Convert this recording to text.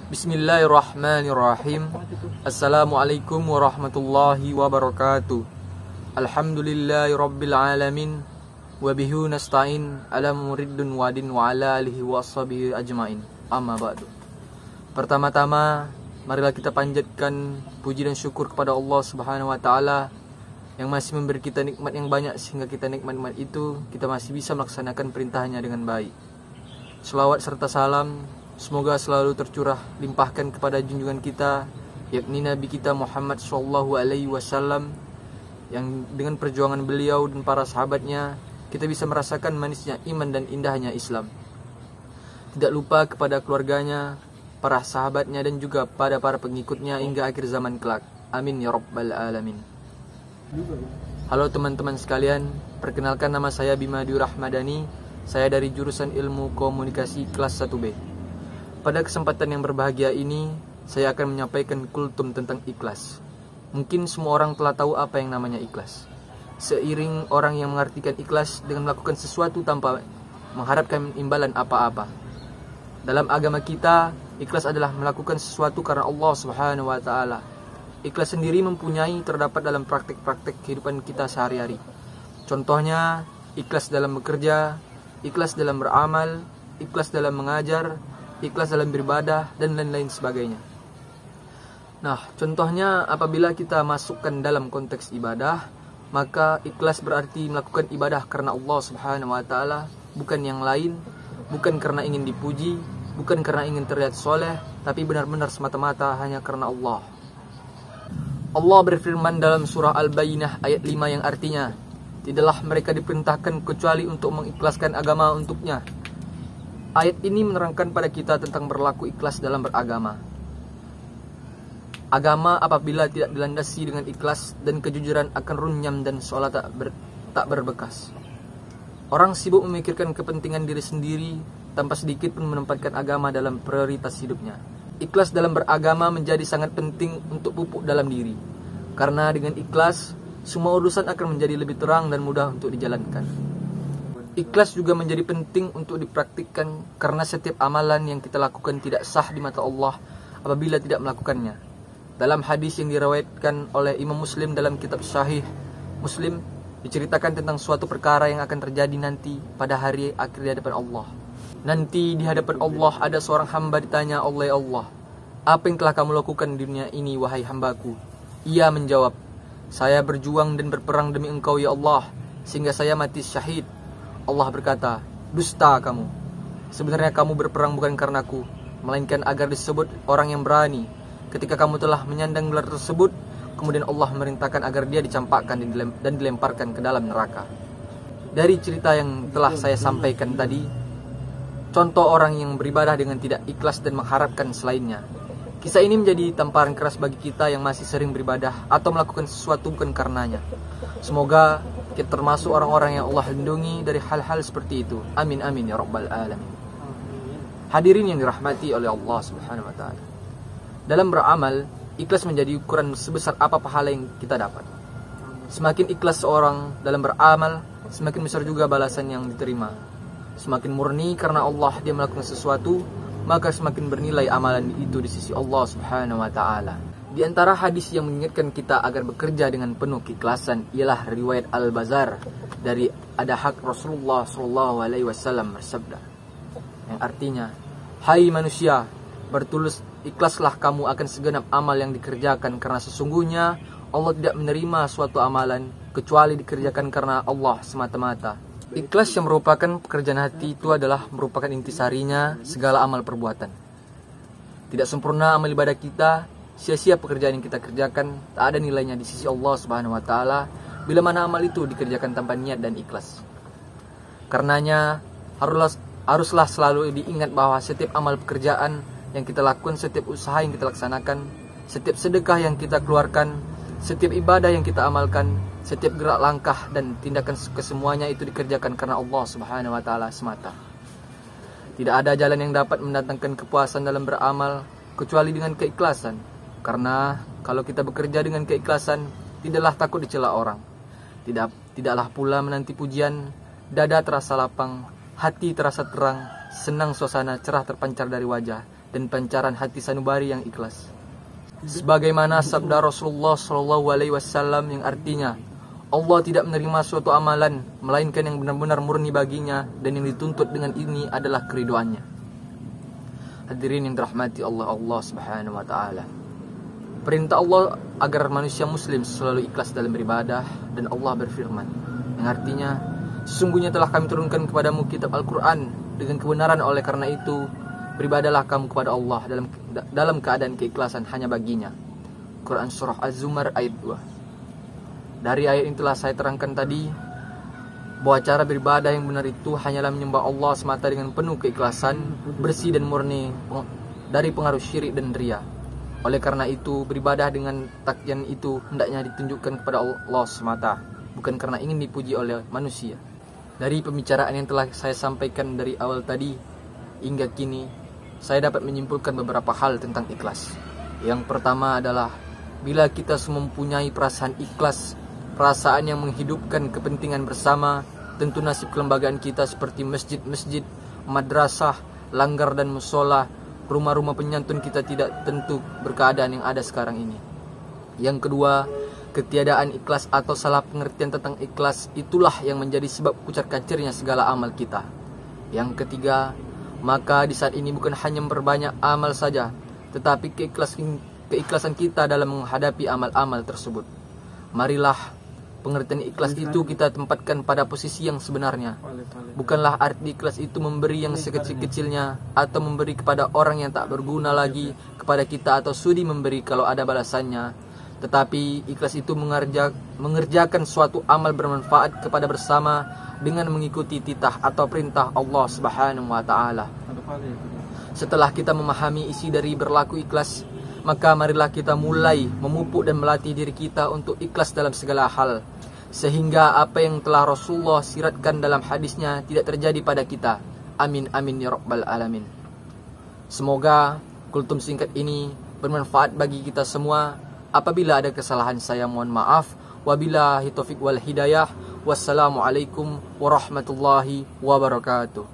Bismillahirrahmanirrahim. Assalamualaikum warahmatullahi wabarakatuh. Alhamdulillahirabbil alamin wa bihi nasta'in ala muriddin wadin wa ala alihi washabihi ajmain. Amma ba'du. Pertama-tama, marilah kita panjatkan puji dan syukur kepada Allah Subhanahu wa taala yang masih memberi kita nikmat yang banyak sehingga kita nikmat-nikmat itu kita masih bisa melaksanakan perintahnya dengan baik. Selawat serta salam semoga selalu tercurah limpahkan kepada junjungan kita, yakni Nabi kita Muhammad SAW, yang dengan perjuangan beliau dan para sahabatnya kita bisa merasakan manisnya iman dan indahnya Islam. Tidak lupa kepada keluarganya, para sahabatnya dan juga pada para pengikutnya hingga akhir zaman kelak. Amin ya rabbal alamin. Halo teman-teman sekalian, perkenalkan nama saya Bimadiur Rahmadani. Saya dari jurusan Ilmu Komunikasi kelas 1B. Pada kesempatan yang berbahagia ini, saya akan menyampaikan kultum tentang ikhlas. Mungkin semua orang telah tahu apa yang namanya ikhlas. Seiring orang yang mengartikan ikhlas dengan melakukan sesuatu tanpa mengharapkan imbalan apa-apa. Dalam agama kita, ikhlas adalah melakukan sesuatu karena Allah Subhanahu wa taala. Ikhlas sendiri mempunyai terdapat dalam praktek-praktek kehidupan kita sehari-hari. Contohnya, ikhlas dalam bekerja, ikhlas dalam beramal, ikhlas dalam mengajar, ikhlas dalam beribadah, dan lain-lain sebagainya. Nah, contohnya apabila kita masukkan dalam konteks ibadah, maka ikhlas berarti melakukan ibadah karena Allah Subhanahu wa taala, bukan yang lain, bukan karena ingin dipuji, bukan karena ingin terlihat soleh, tapi benar-benar semata-mata hanya karena Allah. Allah berfirman dalam surah Al-Bayyinah ayat 5 yang artinya, tidaklah mereka diperintahkan kecuali untuk mengikhlaskan agama untuknya. Ayat ini menerangkan pada kita tentang berlaku ikhlas dalam beragama. Agama apabila tidak dilandasi dengan ikhlas dan kejujuran akan runyam dan seolah tak berbekas. Orang sibuk memikirkan kepentingan diri sendiri tanpa sedikit pun menempatkan agama dalam prioritas hidupnya. Ikhlas dalam beragama menjadi sangat penting untuk pupuk dalam diri. Karena dengan ikhlas, semua urusan akan menjadi lebih terang dan mudah untuk dijalankan. Ikhlas juga menjadi penting untuk dipraktikkan karena setiap amalan yang kita lakukan tidak sah di mata Allah apabila tidak melakukannya. Dalam hadis yang diriwayatkan oleh Imam Muslim dalam kitab Sahih Muslim, diceritakan tentang suatu perkara yang akan terjadi nanti pada hari akhir di hadapan Allah. Nanti di hadapan Allah ada seorang hamba ditanya oleh Allah, "Apa yang telah kamu lakukan di dunia ini, wahai hambaku?" Ia menjawab, "Saya berjuang dan berperang demi Engkau ya Allah, sehingga saya mati syahid." Allah berkata, "Dusta kamu. Sebenarnya kamu berperang bukan karenaku, melainkan agar disebut orang yang berani. Ketika kamu telah menyandang gelar tersebut, kemudian Allah merintahkan agar dia dicampakkan dan dilemparkan ke dalam neraka." Dari cerita yang telah saya sampaikan tadi, contoh orang yang beribadah dengan tidak ikhlas dan mengharapkan selainnya. Kisah ini menjadi tamparan keras bagi kita yang masih sering beribadah atau melakukan sesuatu bukan karenanya. Semoga kita termasuk orang-orang yang Allah lindungi dari hal-hal seperti itu. Amin amin ya rabbal alamin. Hadirin yang dirahmati oleh Allah Subhanahu wa taala. Dalam beramal, ikhlas menjadi ukuran sebesar apa pahala yang kita dapat. Semakin ikhlas seorang dalam beramal, semakin besar juga balasan yang diterima. Semakin murni karena Allah dia melakukan sesuatu, maka semakin bernilai amalan itu di sisi Allah Subhanahu wa taala. Di antara hadis yang mengingatkan kita agar bekerja dengan penuh keikhlasan ialah riwayat Al-Bazar dari Adahak Rasulullah SAW bersabda, yang artinya, "Hai manusia, bertulus ikhlaslah kamu akan segenap amal yang dikerjakan, karena sesungguhnya Allah tidak menerima suatu amalan kecuali dikerjakan karena Allah semata-mata." Ikhlas yang merupakan pekerjaan hati itu adalah merupakan intisarinya segala amal perbuatan. Tidak sempurna amal ibadah kita, sia-sia pekerjaan yang kita kerjakan, tak ada nilainya di sisi Allah Subhanahu wa taala bila mana amal itu dikerjakan tanpa niat dan ikhlas. Karenanya haruslah selalu diingat bahwa setiap amal pekerjaan yang kita lakukan, setiap usaha yang kita laksanakan, setiap sedekah yang kita keluarkan, setiap ibadah yang kita amalkan, setiap gerak langkah dan tindakan kesemuanya itu dikerjakan karena Allah Subhanahu wa taala semata. Tidak ada jalan yang dapat mendatangkan kepuasan dalam beramal kecuali dengan keikhlasan. Karena kalau kita bekerja dengan keikhlasan, tidaklah takut dicela orang. Tidaklah pula menanti pujian, dada terasa lapang, hati terasa terang, senang suasana cerah terpancar dari wajah, dan pancaran hati sanubari yang ikhlas. Sebagaimana sabda Rasulullah SAW yang artinya, Allah tidak menerima suatu amalan melainkan yang benar-benar murni baginya, dan yang dituntut dengan ini adalah keriduannya. Hadirin yang dirahmati Allah Subhanahu wa taala. Perintah Allah agar manusia muslim selalu ikhlas dalam beribadah, dan Allah berfirman yang artinya, sesungguhnya telah kami turunkan kepadamu kitab Al-Quran dengan kebenaran, oleh karena itu beribadahlah kamu kepada Allah dalam keadaan keikhlasan hanya baginya. Quran Surah Az-Zumar ayat 2. Dari ayat ini telah saya terangkan tadi bahwa cara beribadah yang benar itu hanyalah menyembah Allah semata dengan penuh keikhlasan, bersih dan murni dari pengaruh syirik dan riya. Oleh karena itu, beribadah dengan takyan itu hendaknya ditunjukkan kepada Allah semata, bukan karena ingin dipuji oleh manusia. Dari pembicaraan yang telah saya sampaikan dari awal tadi hingga kini, saya dapat menyimpulkan beberapa hal tentang ikhlas. Yang pertama adalah, bila kita semua mempunyai perasaan ikhlas, perasaan yang menghidupkan kepentingan bersama, tentu nasib kelembagaan kita seperti masjid-masjid, madrasah, langgar dan musola, rumah-rumah penyantun kita tidak tentu berkeadaan yang ada sekarang ini. Yang kedua, ketiadaan ikhlas atau salah pengertian tentang ikhlas itulah yang menjadi sebab kucar-kacirnya segala amal kita. Yang ketiga, maka di saat ini bukan hanya memperbanyak amal saja, tetapi keikhlasan kita dalam menghadapi amal-amal tersebut. Marilah pengertian ikhlas itu kita tempatkan pada posisi yang sebenarnya. Bukanlah arti ikhlas itu memberi yang sekecil-kecilnya, atau memberi kepada orang yang tak berguna lagi kepada kita, atau sudi memberi kalau ada balasannya. Tetapi ikhlas itu mengerjakan suatu amal bermanfaat kepada bersama dengan mengikuti titah atau perintah Allah Subhanahu wa taala. Setelah kita memahami isi dari berlaku ikhlas, maka marilah kita mulai memupuk dan melatih diri kita untuk ikhlas dalam segala hal, sehingga apa yang telah Rasulullah siratkan dalam hadisnya tidak terjadi pada kita. Amin amin ya rabbal alamin. Semoga kultum singkat ini bermanfaat bagi kita semua. Apabila ada kesalahan saya mohon maaf. Wabillahi taufiq wal hidayah. Wassalamualaikum warahmatullahi wabarakatuh.